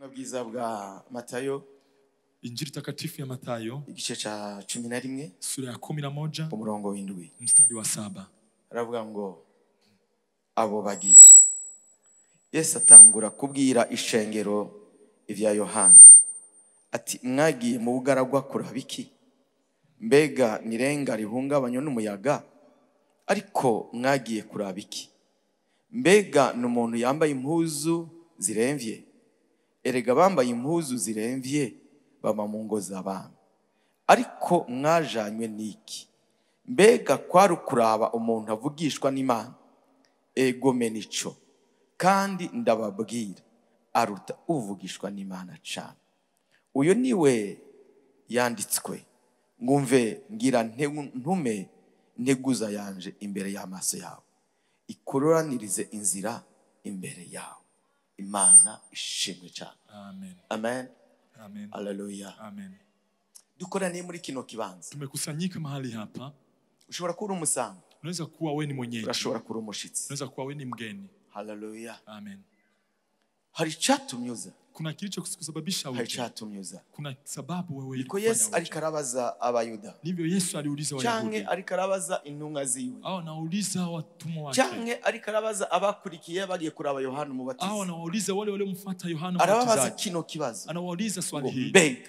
Bwiza bwa Matayo, Injili takatifu ya Mathayo igice cha 11 sura ya 11 umurongo w'indwi mstari wa 7. Aravuga ngo abo bagiye. Yesu atangura kubwira ishengero ivya Yohana. Ati mwagiye mu bugaragwa kuraba iki? Mbega nirenga rihungabanywa n'umuyaga? Ariko mwagiye kuraba iki? Mbega n'umuntu yambaye impuzu ziremvye? Erega bambaye impuzu ziremvye baba mu ngo z'abantu. Ariko mwajanywe niki? Mbega kwari kuraba umuntu avugishwa n'Imana? Ego menico. Kandi ndababwira aruta uvugishwa n'Imana cyane. Uyo niwe yanditswe. Ngumve ngira ntume nteguza yanje imbere y'amaso yawe. Ikuroranirize inzira imbere yawe. Imana ishimwe cyane. Amen. Amen. Amen. Hallelujah. Amen. Dukoraniye muri kino kibanza. Tumekusanyika mahali hapa. Ushobora kuba umusanga. Unaweza kuwa wewe ni mwenyeji. Urashobora kuba umushitsi. Unaweza kuwa wewe ni mgeni. Hallelujah. Amen. Hari cyatumyuza. Kuna kilicho kusababisha Hari wewe. cyatumyuza. Kuna sababu wewe Niko Yesu alikarabaza abayuda. Ndivyo Yesu aliuliza Wayahudi. Canke alikarabaza intumwa ziwe. Au nauliza watumwa wake. Canke alikarabaza abakurikiye bagiye kuraba Yohana Umubatiza. Au anawauliza wale waliomfuata Yohana Arababaza Mbatizaji. kino kibazo. Anawauliza swali hili. Mbega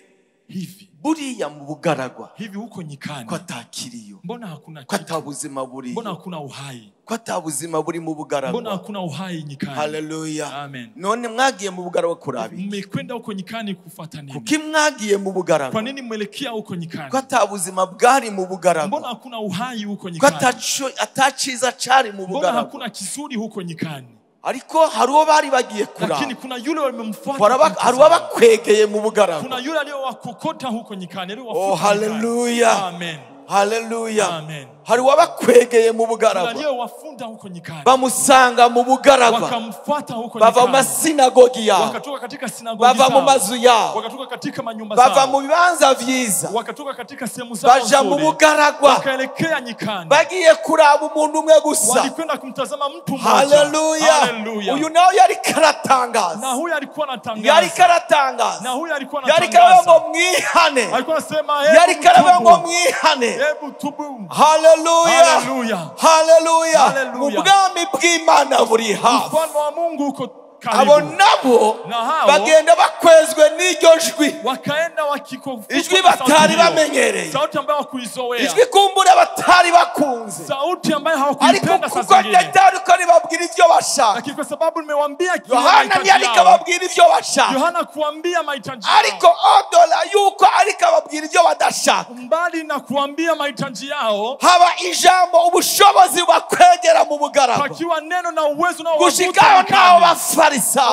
Hivi. Buriya mu bugaragwa. Hivi huko nyikani. Ko atakiriyo. Mbona hakuna Ko kitu? atabuzima buri. Mbona hakuna uhai? Ko atabuzima buri mu bugaragwa. Mbona hakuna uhai nyikani? Hallelujah. Amen. None mwagiye mu bugaragwa kurabi. Mmekwenda huko nyikani kufuata nini? Kuki mwagiye mu bugaragwa? Kwa nini mwelekea huko nyikani? Ko atabuzima bwari mu bugaragwa. Mbona hakuna uhai huko Ko nyikani? ataciza cari mu Mbona bugaragwa. hakuna kizuri huko nyikani? Ariko haruwo bari bagiye kuraba. Lakini kuna yule wamemfuata. Haruwo bakwegeye mu bugaragwa. Kuna yule aliyowakokota huko nyikani, Oh, hallelujah. Amen. Hallelujah. Amen. Hari wabakwegeye mu Kuna bugaragwa. aliyowafunda huko nyikani. Bamusanga mu bugaragwa. Wakamfuata huko Bava mu nyikani. masinagogi yao. Wakatoka katika sinagogi Bava zao. mu mazu yao. Wakatoka katika manyumba zao. Bava mu bibanza vyiza. Wakatoka katika sehemu zao Baja mu nzuri. bugaragwa. Wakaelekea nyikani. Bagiye kuraba umuntu umwe gusa. Walikwenda kumtazama mtu mmoja. Hallelujah. Hallelujah. Uyu nawe yari karatangaza. Na huyu alikuwa anatangaza. Yari karatangaza. Na huyu alikuwa Yari anatangaza. karaba ngo mwihane. Alikuwa anasema Yari karaba ngo mwihane. hebu tubu. Hallelujah. Hallelujah. Hallelujah. Hallelujah. Ubwami bw'Imana buri hafi. Ufalme wa Mungu uko Abo karibu. nabo Na hao bagenda bakwezwe n'iryo jwi. wakaenda wakikofuka Ijwi batari bamenyereye. sauti ambayo hawakuizoea. Ijwi kumbura batari bakunze. Sauti ambayo Ariko hawakuipenda kuko sasa nyingine. ndataruko ribabwira ivyo bashaka. Lakini kwa sababu nimewaambia kile Yohana mahitaji ntiyari yao. kababwira ivyo bashaka. Yohana kuambia mahitaji yao. Ariko odola yuko ariko ababwira ivyo badashaka. Mbali na kuambia mahitaji yao, Haba ijambo ubushobozi bakwegera mu bugaragwa. pakiwa neno na uwezo na Gushikaho nao bafarisayo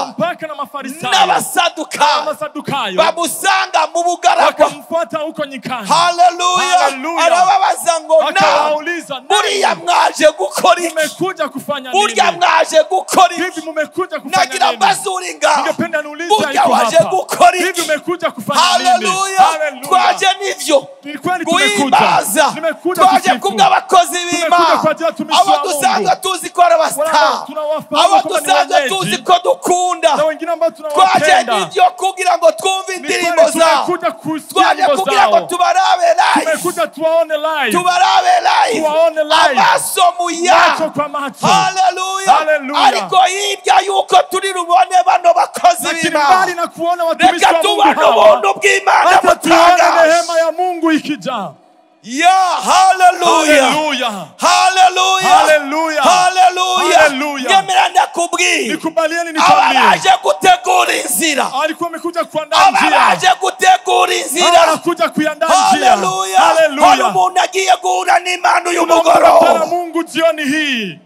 mpaka na mafarisayo n'abasadukayo bamusanga mu bugaragwa. wakamfuata huko nyikani. Hallelujah. Hallelujah. Arababaza ngo na Akawauliza, buriya mwaje gukora iki? mmekuja kufanya nini? Burya mwaje gukora iki? Hivi mmekuja kufanya Nagira nini? mbazuri ngaho. Ningependa niulize Burya iko waje hapa. gukora Hivi iki? mmekuja kufanya nini? Hallelujah. Twaje nivyo. Ni kweli tumekuja. Guhimbaza. Nimekuja Twaje kusifu. kubw'abakozi Tumekuja b'Imana. kwa ajili ya watumishi wa Abo dusanga Mungu. tuzi ko ari abastar. Tunawafahamu Abo kama ni dusanga wenyeji. tuzi ko dukunda. Na wengine ambao Twaje tunawapenda. nivyo kugira ngo twumve Ni indirimbo kweli zao. tumekuja kusikia Twaje nyimbo kugira ngo zao. tubarabe live. Tumekuja tuwaone live. Tubarabe live. Tuwaone live. Amaso muya. Macho kwa macho. Hallelujah. Hallelujah. Ariko hirya yuko turi rubone bano bakozi Lakini b'Imana. mbali na kuona watumishi Reka wa Mungu tubone hawa, ubuntu bw'Imana hata tuone butangaje. neema ya Mungu ikijaa. Yeah, hallelujah. Hallelujah. Hallelujah. Hallelujah. Hallelujah. Hallelujah. Nyemera ndakubwira. Nikubalieni nikwambie. Abaje gutegura inzira. Alikuwa amekuja kuandaa njia. Abaje gutegura inzira. Anakuja kuiandaa njia. Hallelujah. Hari Hallelujah. umuntu agiye guhura n'Imana uyu Tunamkutana mugoroba. Mungu jioni hii.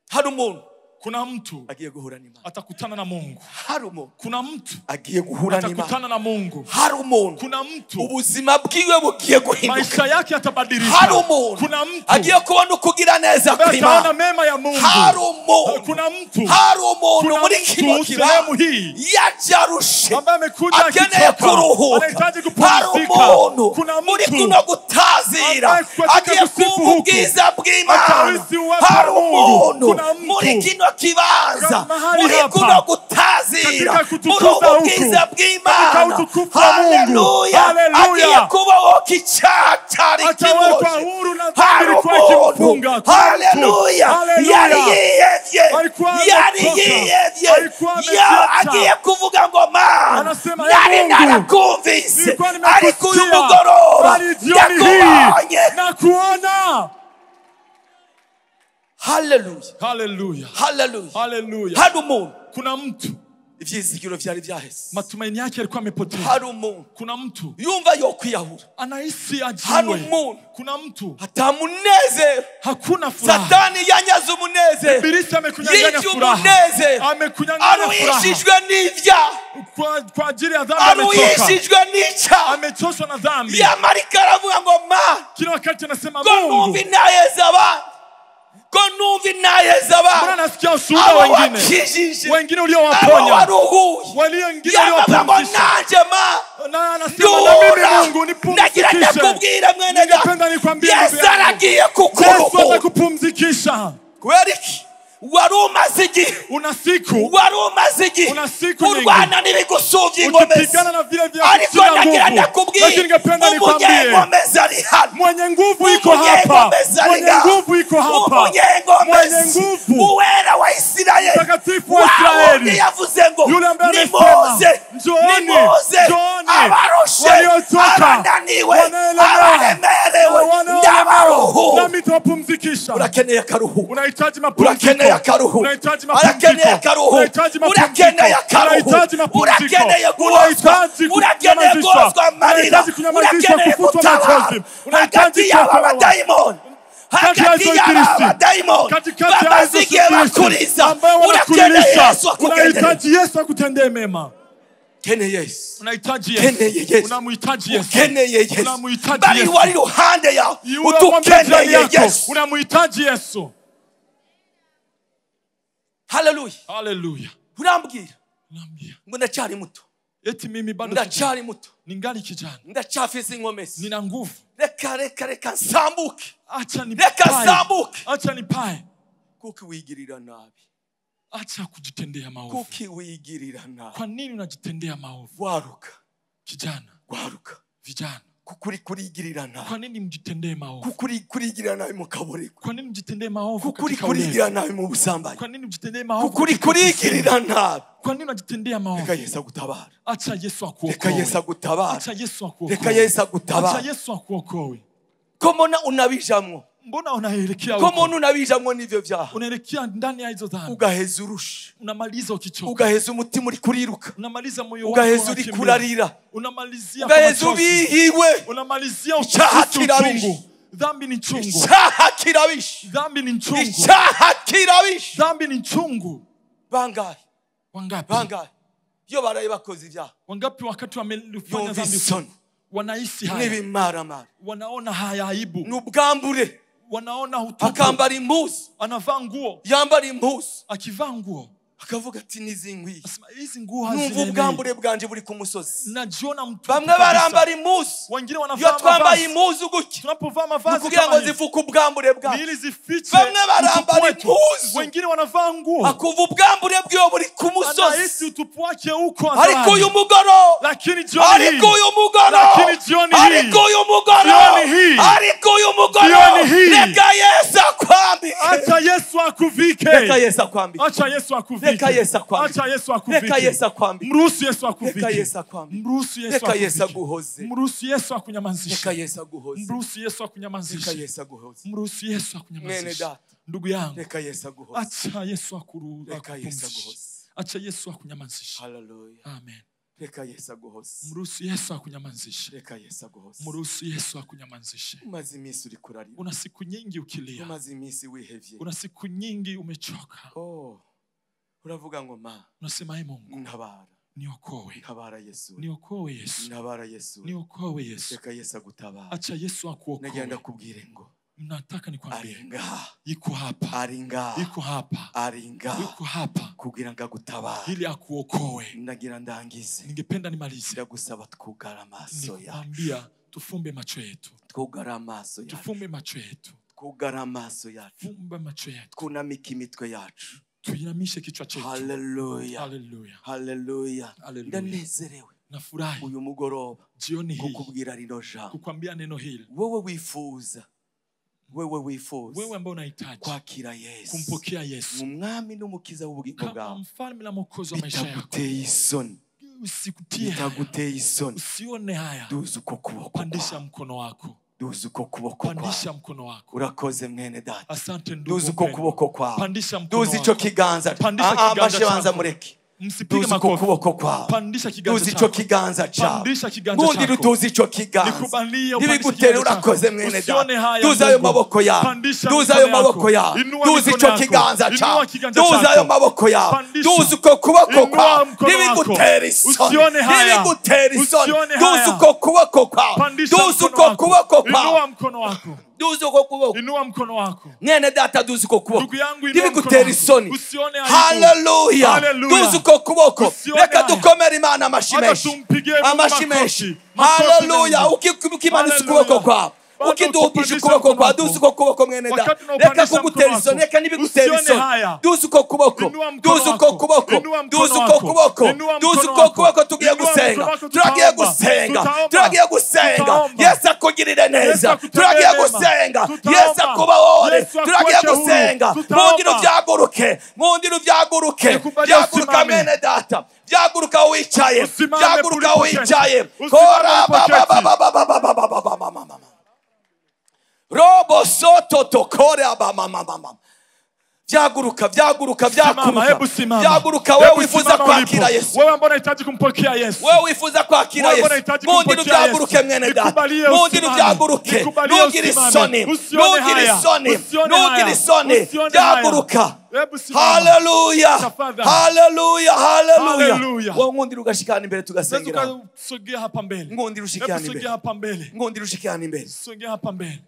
Hari umuntu Kuna mtu agiye guhura n'Imana. atakutana na Mungu. Hari umuntu Kuna mtu agiye guhura n'Imana. atakutana na Mungu. Hari umuntu Kuna mtu ubuzima bwiwe bugiye guhinduka. maisha yake yatabadilika. Hari umuntu Kuna mtu agiye kubona ukugira neza ataona kw'Imana. mema ya Mungu. Hari umuntu Kuna mtu hari umuntu Kuna muri mtu kino sehemu kibanza hii yajarushe ambaye amekuja akeneye akichoka, kuruhuka. anahitaji Hari kupumzika. umuntu Kuna muri mtu kuno gutazira ambaye katika agiye kusifu kumva huku ubwiza bw'Imana. atawisi uwepo Hari wa Mungu. umuntu Kuna mtu muri kino kibanza mahali muri hapa kuno gutazira kwakira katika muri kutukuza ubu bwiza huku, bw'Imana. katika utukufu wa Mungu. Haleluya. Haleluya. Agiye kubohoka icyaha cyari atawekwa kiboshye. huru na Hari dhambi ilikuwa umuntu, ikimfunga. haleluya, Haleluya. yari yiyevye, Alikuwa yari amechoka. yiyevye, Alikuwa amechoka. agiye kuvuga ngo Mana, Anasema, nari Mungu, narakumvise, nilikuwa ariko uyu nimekusikia, mugoroba bali jioni ndakubonye. hii nakuona. Haleluya, Haleluya. haleluya, Haleluya. hari umuntu Kuna mtu ivyizigiro vyari vyaheze, matumaini yake yalikuwa yamepotea. hari umuntu Kuna mtu yumva yo kwiyahura, anahisi hari ajiwe. umuntu Kuna mtu atamunezero, hakuna furaha. satani yanyaze umunezero, Ibilisi amekunyang'anya yinjiye furaha. umunezero, Amekunyang'anya furaha. aruhishijwe n'ivyaha, Kwa ajili ya dhambi amechoka. aruhishijwe n'icyaha. Amechoshwa na dhambi. Yamarika aravuga ngo Mana, Kila wakati anasema ko Mungu, numva inayeza abandi, ko numva inayeza mbona abandi, nasikia ushuhuda abo wengine, wakijije, wengine abo uliowaponya, waruhuye, wengine yaravuga ngo uliowapumzisha. nanje Mana, Na anasema na mimi Mungu ndagira nipumzikishe. ndakubwira mwene Ningependa data, nikwambie ndugu Yesu yangu, aragiye Yesu kukuruhura. atakupumzikisha. Kubera iki? Wari umaze igihe, Una siku wari umaze igihe Una siku nyingi urwana n'ibigusuvya ingomezi, ukipigana na vile vya ariko kushinda ndagira nguvu, ndakubwira, lakini ningependa nikwambie umunyengomezi ari hano, mwenye nguvu iko hapa, umunyengomezi ari mwenye ngaho, nguvu iko hapa, mwenye umunyengomezi, nguvu, uwera wa Isirayeli, mtakatifu wa wa Israeli, wundi yavuze ngo yule ambaye nimuze, amesema, njooni, nimuze, njooni, abarushe, waliochoka, abananiwe, wanaelemewa, abaremerewe, ndabaruhura. nami nitawapumzikisha. Urakeneye akaruhuko, Unahitaji mapumziko. urakeneye akaruhuko, Unahitaji urakeneye mapumziko. akaruhuko, Unahitaji mapumziko. urakeneye akaruhuko, Unahitaji mapumziko. urakeneye guhozwa, Unahitaji urakeneye kunyamazishwa. guhozwa amarira, Unahitaji kunyamazishwa, urakeneye kufutwa gutabara machozi. Unahitaji hagati y'aba kuokolewa. badayimoni, Kati ya hagati hizo y'aba ibilisi, badayimoni katikati ya bamaze hizo igihe ibilisi bakuriza, ambao urakeneye wanakulilisha, Yesu akugendere. unahitaji Yesu akutendee mema. Ukeneye Yesu, Unahitaji ukeneye Yesu. Yesu, Unamhitaji Yesu. ukeneye Yesu, Unamhitaji bari Yesu. wari iruhande yawe, Yule amwambia jirani utukeneye yako, Yesu. unamhitaji Yesu. Haleluya. Haleluya. Urambwira Naambia, ngo ndacyari muto, eti mimi bado ndacyari muto, ningali kijana. ndacyafise inkomezi, Nina nguvu. reka nsambuke, Acha reka nipae. nsambuke. Acha nipae. Kuki wigirira nabi, Acha kujitendea maovu. kuki wigirira nabi, Kwa nini unajitendea maovu? waruka, Kijana, waruka, vijana, kukuri kurigirira nabi, kwa nini mjitendee maovu? kukuri kurigirira nabi mu kaburi, Kwa nini mjitendee maovu kukuri katika ulevi? kurigirira nabi mu busambanyi, Kwa nini mjitendee maovu kukuri katika kusema? kurigirira nabi. Kwa nini unajitendea maovu? Reka Yesu agutabara, Acha Yesu reka Yesu akuokoe. agutabara, Acha Yesu akuokoe. reka Yesu Acha agutabara. Yesu akuokoe. Ko mbona unabijamwo, Mbona unaelekea ko huko? mbona unabijamwo n'ivyo vyaha, Unaelekea ndani ya hizo dhambi. ugaheza urusha, Unamaliza ukichoka. ugaheza umutima uri kuriruka, Unamaliza moyo wako ugaheza uri unakimbia. kurarira, Unamalizia kwa ugaheza machozi. ubihiwe. Unamalizia Icyaha ukihisi kirabishe. uchungu. Dhambi ni chungu. Icyaha kirabishe, Dhambi ni chungu. icyaha kirabishe. Dhambi ni chungu. Bangahe, Wangapi? bangahe iyo baraye bakoze ibyaha, Wangapi wakati wamelifanya yumva dhambi isoni wanahisi haya. n'ibimaramara, Wanaona haya aibu. n'ubwambure, Wanaona utupu. akambara impuzu, Anavaa nguo. yambara impuzu, Akivaa nguo. akavuga ati nizinkwiye, Asema hizi nguo numva hazienei. ubwambure bwanje buri ku musozi. Najiona mtupu Bamwe kabisa. barambara impuzu, Wengine iyo wanavaa twambaye mavazi. impuzu gutya Tunapovaa ni mavazi ukugira ngo kama hivi, zifuke ubwambure ni bwacu, ili zifiche Bamwe utupu barambara wetu. impuzu. Wengine wanavaa nguo. akuva ubwambure bwiwe buri ku Anahisi musozi. utupu wake uko Ariko hadharani. uyu mugoroba, Lakini jioni hii, ariko uyu mugoroba, Lakini jioni hii, ariko uyu mugoroba, jioni hii, ariko uyu mugoroba, jioni hii, reka Yesu akwambike, acha Yesu akuvike. reka Yesu akwambike, Acha Yesu akuvike. Reka Yesu akwambike. Acha Yesu akuvike. reka Yesu akwambike, Mruhusu Yesu akuvike. reka Yesu akwambike, Mruhusu Yesu reka Yesu akuvike. aguhoze, Mruhusu Yesu akunyamazishe. reka Yesu aguhoze, Mruhusu Yesu reka akunyamazishe. Yesu aguhoze, Mruhusu Yesu mwene akunyamazishe. data, Ndugu yangu, reka Yesu aguhoze, acha Yesu reka Yesu akupumzishe. aguhoze. Acha Yesu akunyamazishe. Haleluya, Amen. reka Yesu aguhoze, Mruhusu Yesu akunyamazishe. reka Yesu aguhoze. Mruhusu Yesu akunyamazishe. Umaze iminsi uri kurarira, Una siku nyingi ukilia. umaze iminsi wihevye, Una siku nyingi umechoka. uravuga ngo ma, Unasema, Mungu, ntabara, niokoe. ntabara Yesu, Niokoe Yesu. ntabara Yesu, Niokoe Yesu. reka Yesu agutabara. Acha Yesu akuokoe. Nagenda kubwire ngo Nataka nikwambie, aringa, yuko hapa. aringa, Yuko hapa. aringa, Yuko hapa kugira ngo agutabare. ili akuokoe. Nagira ndangize, Ningependa nimalize. ndagusaba twugara amaso yacu, Nikwambia tufumbe macho yetu. twugara amaso yacu, Tufumbe macho yetu. twugara amaso yacu, Fumba macho yetu. twunamike imitwe yacu, tuinamishe kichwa chetu. Hallelujah. Hallelujah. Hallelujah. Hallelujah. Ndanezerewe Nafurahi uyu mugoroba jioni hii kukubwira rino jambo. kukwambia neno hili. Wewe wifuza Wewe ambao unahitaji kwakira Yesu, kumpokea Yesu umwami n'umukiza w'ubugingo kama bwawe, mfalme na mwokozi wa maisha yako, bitaguteye isoni, usikutie bitaguteye isoni, usione haya, duza uko kuboko pandisha kwawe, mkono wako, duza uko kuboko pandisha kwawe. mkono wako. Urakoze mwene data, Asante ndugu, duza uko kuboko kwawe, pandisha mkono duza ico wako, kiganza. pandisha kiganza Banza chako. mureke, Msipige duza uko makofi, kuboko kwawe, pandisha kiganza duza ico chako, kiganza chawe, pandisha kiganza ngundi chako, rutuza ico kiganza, nikubalie upandishe nibigutere. kiganza chako. Urakoze mwene Usione data, haya duza ayo ndugu. maboko yawe, Pandisha duza ayo mikono maboko yako. yawe, Inua duza mikono ico yako. kiganza Inua chawe, kiganza duza chako. ayo maboko yawe, Pandisha. duza uko kuboko Inua kwawe, mkono wako. nibigutere isoni, Usione haya. nibigutere isoni, Usione duza haya. uko kuboko kwawe, Pandisha duza mkono uko wako. kuboko kwawe, Inua mkono wako. duza uko kuboko. Inua mkono wako. Mwene data, duza uko kuboko, Ndugu yangu, inua nibigutere mkono wako. isoni. Usione aibu. Hallelujah. Hallelujah. Duza uko kuboko. Usione Reka haya. dukomere Imana amashyi Hata menshi, tumpigie Mungu amashyi makofi. menshi. Makofi Hallelujah. mengi. Ukimanitse Hallelujah. ukuboko kwawe, Bado ukidugije ukupandisha ukuboko mkono kwawe, wako. duza uko kuboko mwene data. Wakati unaupandisha Reka kugutera mkono isoni, wako. reka ntibigutera Usione isoni. haya. Duza uko kuboko, Inua mkono duza uko wako. kuboko, Inua mkono duza uko wako. kuboko, Inua duza mkono uko wako. kuboko. Tugiye Inua mkono gusenga, wako, turagiye tutaomba. gusenga, Tutaomba. turagiye gusenga. Tutaomba. Yesu akugirire neza, Yesu akutendee turagiye mema. gusenga. Tutaomba. Yesu akubahore, Yesu turagiye akuweke huru. gusenga. Tutaomba. Mwundiro byaguruke, mwundiro byaguruke, Nikubalie byaguruka usimame. mwene data, byaguruka wicaye, Usimame byaguruka ulipoketi. wicaye. Usimame Kora ulipoketi. baba robo soto tokore abamama. Byaguruka, byaguruka, Simama, hebu simama. byaguruka. Wewe Hebu wifuza simama kwakira ulipo. Yesu, Wewe ambao unahitaji kumpokea Yesu. wewe wifuza kwakira Wewe Yesu, unahitaji mwundiro kumpokea byaguruke Yesu. mwene data, Nikubalie mwundiro usimame. byaguruke. Nikubalie Ntugire usimame. isoni, Usione ntugire haya. isoni, Usione haya. ntugire isoni. Usione haya. Byaguruka. Hebu simama. Hallelujah. Tafadhali. Hallelujah. Hallelujah. Hallelujah. Wewe ngundira ugashikana imbere Sasa tugasengera. ukasogea hapa mbele. Ngundira ushikana Hebu sogea imbere. hapa mbele. Ngundira ushikana imbere. Sogea hapa mbele.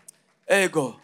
Ego.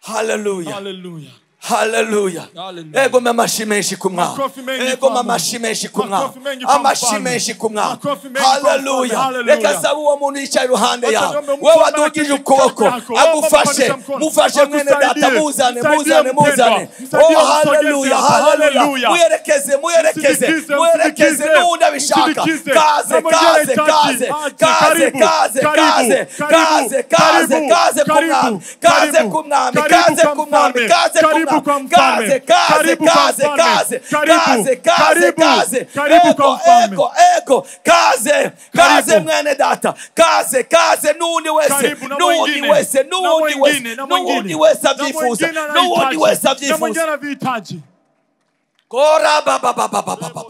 Hallelujah. Hallelujah. Hallelujah. Hallelujah. Ego mamashi menshi kumwa. Makofi mengi Ego kwa Mungu. mamashi menshi kumwa. Makofi mengi kwa Amashi Mfalme. menshi kumwa. Makofi mengi kwa Mfalme. Hallelujah. Hallelujah. Reka sabu uwo muntu yicaye iruhande Wacha yawe. niombe Mungu Wewe ambaye adugije anakushika ukuboko, yako. Wewe agufashe, mpandisha mkono. mufashe mwene data, Akusaidie. muzane, Msaidie muzane, mpendwa. muzane. Msaidie Oh, umsogeze hallelujah, hapa. hallelujah. Hallelujah. Muyerekeze, muyerekeze, Msindikize, muyerekeze, msindikize. n'uwundi abishaka. Msindikize. Kaze, Na mwingine kaze, anahitaji. kaze, Aje, kaze, karibu, kaze, karibu, kaze, kaze, kaze, karibu, kaze ku karibu, mwami, kaze karibu, ku mwami, karibu kaze kwa ku mwami, mfalme, kaze ku karibu kwa mwami, mfalme, kaze, kaze, karibu kwa kaze, mfalme, kaze, karibu, kaze, kaze, karibu, kaze, karibu kwa ego, mfalme. ego, ego, kaze, kaze Karibu. mwene data, kaze, kaze, n'uwundi wese, Karibu na n'uwundi mwingine. wese, Na n'uwundi wese, mwingine, na mwingine. n'uwundi wese Na abyifuza, mwingine n'uwundi anahitaji. wese Na mwingine abyifuza. anavihitaji. Kora baba.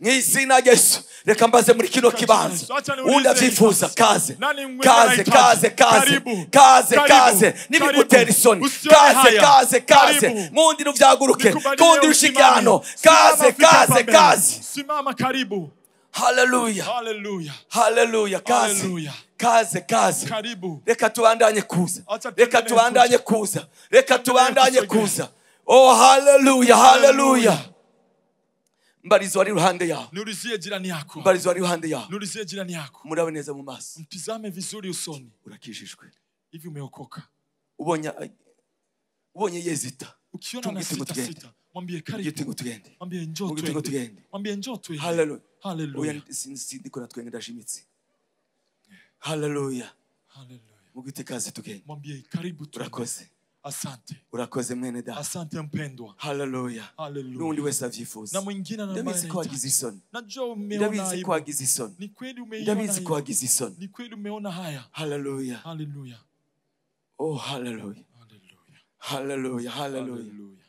Mw'izina Yesu, reka mbaze muri kino kibanza. Acha niulize Undi avyifuza, kaze. Nani mwingine Kaze, anahitaji? kaze, kaze. Karibu. Kaze, Karibu. kaze. Nibigutera isoni. Usione Kaze, haya. kaze, kaze. Karibu. Mundi ruvyaguruke. Nikubalie Kundi usimame. rushikano. Simama, Kaze, fika hapa kaze, mbele. kaze. Simama karibu. Hallelujah. Hallelujah. Hallelujah. Kaze. Hallelujah. Kaze, kaze. Karibu. Reka tubandanye kuza. Acha Reka tuendelee tubandanye kuja. kuza. Reka tubandanye kusogea. kuza. Oh, hallelujah. Hallelujah. Hallelujah. Mbarizi wari iruhande yawe. Niulizie jirani yako. Mbarizi wari iruhande yawe. Niulizie jirani yako. Murabe neza mu maso. Mtizame vizuri usoni. Urakishijwe. Hivi umeokoka? Ubonye yezita. Ukiona Tumgite na ngo sita tugende. sita, mwambie Tugite karibu. ngo tugende. Mwambie njoo Tugite ngo twende. tugende. Mwambie njoo twende. Hallelujah. Hallelujah. Oya sindiko natwenga ndashimitse. Hallelujah. Hallelujah. Mugite kaze tugende. Mwambie karibu twende. Urakoze. Asante. Urakoze mwene data. Asante mpendwa. Hallelujah. Hallelujah. Nundi wese avyifuza. Na mwingine ambaye Ndabizi ko wagize anahitaji. isoni. Najua umeona Ndabizi aibu. ko wagize isoni. Ni kweli umeiona Ndabizi ko aibu. wagize isoni. Ni kweli umeona haya. Hallelujah. Hallelujah. Oh, hallelujah. Hallelujah. Hallelujah. Hallelujah. Hallelujah.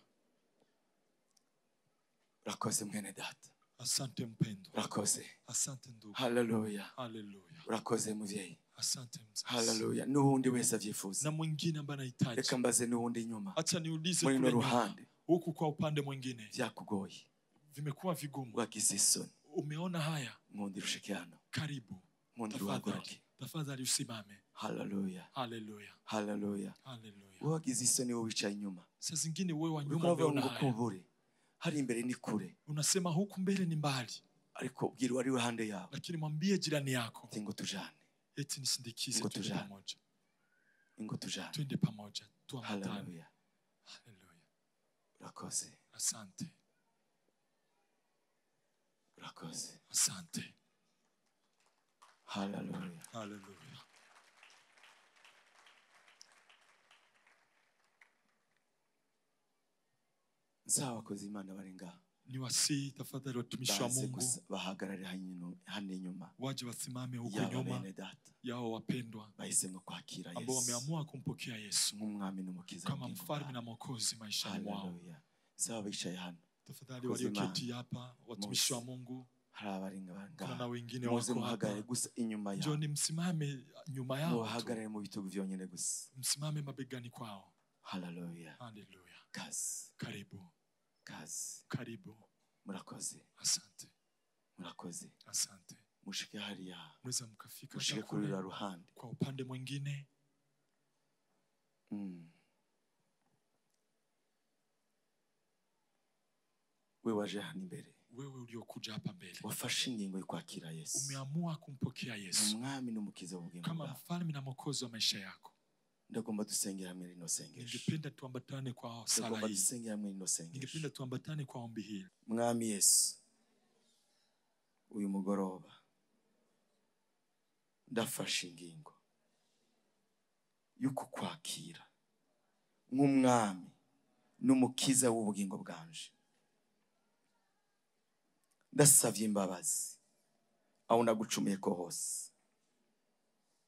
Urakoze mwene data. Asante mpendwa. Urakoze. Asante ndugu. Hallelujah. Hallelujah. Urakoze muvyeyi. Asante mzazi. Hallelujah. Nundi wese avyifuza. Na mwingine ambaye anahitaji. Reka mbaze nundi nyuma. Acha niulize Muri kule no nyuma. ruhande Huku kwa upande mwingine vyakugoye. vimekuwa vigumu. Wagize isoni. Umeona haya? Mundi rushikiano. Karibu. Mundi Tafadhali. ruhaguruke. Tafadhali usimame. Hallelujah. Hallelujah. Hallelujah. Hallelujah. Wagize isoni wowe wicaye inyuma. Saa zingine wewe wanyuma Urumva umeona ngo haya. kubure. Hari imbere ni kure. Unasema huku mbele ni mbali. Ariko ubwira wari ruhande yawe. Lakini mwambie jirani yako. Ngo tujane. Eti nisindikize Ngo twende tujane. pamoja. Ngo tujane. Twende pamoja. Tuambatane. Hallelujah. Hallelujah. Urakoze. Asante. urakoze. Asante. Hallelujah. Hallelujah. Nsaba abakozi Imana bari ngaha Niwasihi tafadhali watumishi wa baze Mungu bahagarare hano inyuma waje wasimame huko yaba nyuma bene data yao wapendwa bahisemo kwakira ambao Yesu wameamua kumpokea Yesu nk'umwami n'umukiza kama w'ubugingo mfalme bwabo. na mwokozi maishani mwao. Hallelujah. Nsaba bicaye hano Tafadhali walioketi hapa watumishi wa Mungu, hari abari kuna ngaha na wengine muze wako muhagarare hapa, gusa inyuma yao, njoni msimame nyuma yao tu. muhagarare mu bitugu vyonyene gusa. Msimame mabegani kwao. Hallelujah. Hallelujah. Kazi. Karibu. Kazi. Karibu. Murakoze. Asante. Murakoze. Asante. Mushike hariya. Mweza mkafika Mushike kuri ura ruhande. kwa upande mwingine. Wewe waje hano imbere. Wewe uliokuja hapa mbele. Wafashe ingingo yo kwakira Yesu. Umeamua kumpokea Yesu. Umwami n'umukiza w'ubugingo kama bwawe. mfalme na mwokozi wa maisha yako. Ndagomba dusengera hamwe rino sengesho. Ningependa tuambatane kwa sala Ndagomba hii. dusengera hamwe rino sengesho. Ningependa tuambatane kwa ombi hili. Mwami Yesu, uyu mugoroba ndafashe ingingo yuko kwakira nk'umwami n'umukiza w'ubugingo bwanje. Ndasavye imbabazi aho nagucumuye ko hose,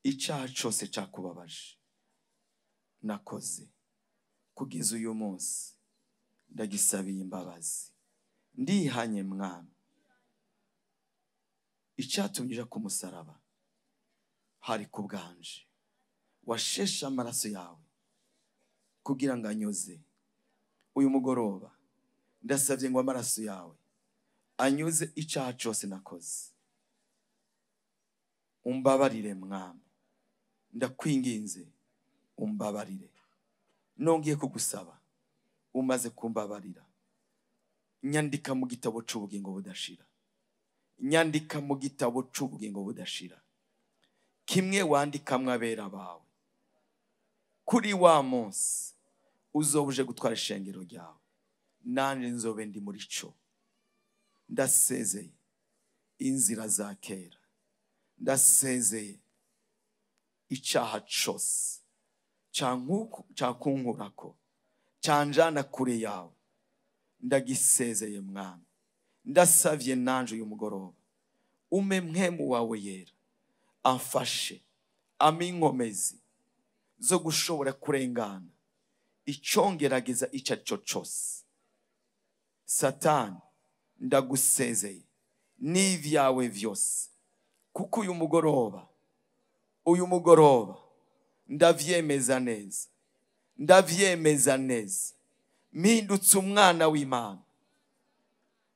icyaha cyose cyakubabaje nakoze kugeza uyu munsi, ndagisabiye imbabazi. Ndihanye mwami, icyatumye uje ku musaraba hari ku bwanje, washeshe amaraso yawe kugira ngo anyoze. Uyu mugoroba ndasabye ngo amaraso yawe anyuze icyaha cyose nakoze. Umbabarire mwami, ndakwinginze umbabarire. Nongeye kugusaba, umaze kumbabarira, nyandika mu gitabo cy'ubugingo budashira. Nyandika mu gitabo cy'ubugingo budashira, kimwe wandikamwe abera bawe. Kuri wa munsi uzobuje gutwara ishengero ryawe, nanje nzobe ndi muri cyo. Ndasezeye inzira za kera, ndasezeye icyaha cyose cyankunkurako cyanjana kure yawe, ndagisezeye mwami. Ndasavye nanje uyu mugoroba ume mpemu wawe yera amfashe, aminkomezi zo gushobora kurengana icyongerageza icyo ari cyo cyose. Satani, ndagusezeye n'ivyawe vyose, kuko uyu mugoroba ndavyemeza neza, ndavyemeza neza, mpindutse umwana w'Imana.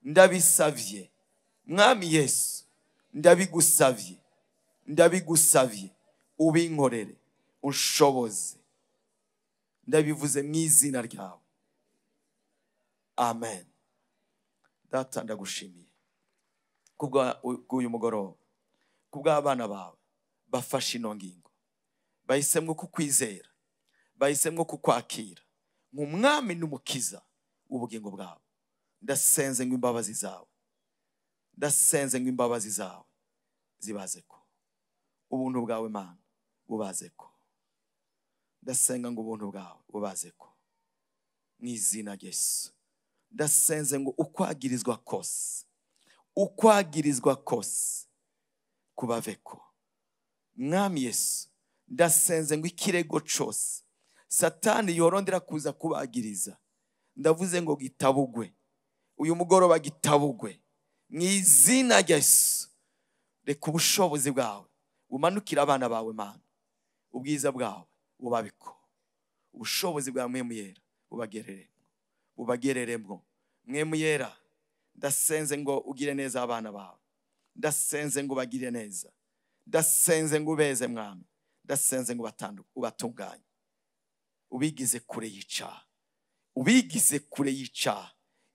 Ndabisavye mwami Yesu, ndabigusavye ubinkorere, unshoboze. Ndabivuze mu izina ryawe, amen. Data, ndagushimiye kubw'uyu mugoroba, kubw'abana bawe bafashe ino ngingo, bahisemwo kukwizera, bahisemwo kukwakira nk'umwami n'umukiza w'ubugingo bwabo. Ndasenze ngo imbabazi zawe, zibazeko. Ubuntu bwawe Mana bubazeko. Ndasenga ngo ubuntu bwawe bubazeko mu izina rya Yesu. Ndasenze ngo ukwagirizwa kose kubaveko mwami Yesu. Ndasenze ngo ikirego cyose Satani yorondera kuza kubagiriza, ndavuze ngo gitabugwe uyu mugoroba, gitabugwe mu izina rya Yesu. Reka ubushobozi bwawe bumanukira abana bawe Mana, ubwiza bwawe bubabiko, ubushobozi bwa Mwemu Yera bubagereremwo. Mwemu Yera, ndasenze ngo ugire neza abana bawe, ndasenze ngo bagire neza, ndasenze ngo ubeze mwami, ndasenze ngo ubatunganye, ubigize kure y'icyaha,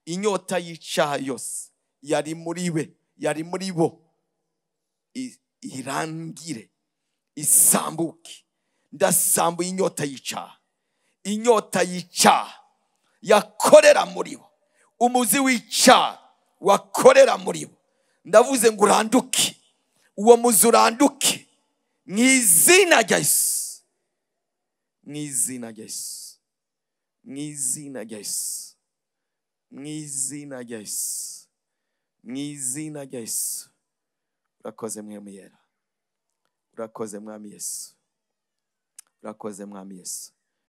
inyota y'icyaha yose yari muri bo irangire, isambuke. Ndasambuye inyota y'icyaha yakorera muri bo, umuzi w'icyaha wakorera muri bo, ndavuze ngo uranduke, uwo muzi uranduke mu izina rya Yesu, mu izina rya Yesu, mu izina rya Yesu, mu izina rya Yesu, mu izina rya Yesu. Urakoze mwami yera, urakoze mwami Yesu, urakoze mwami Yesu.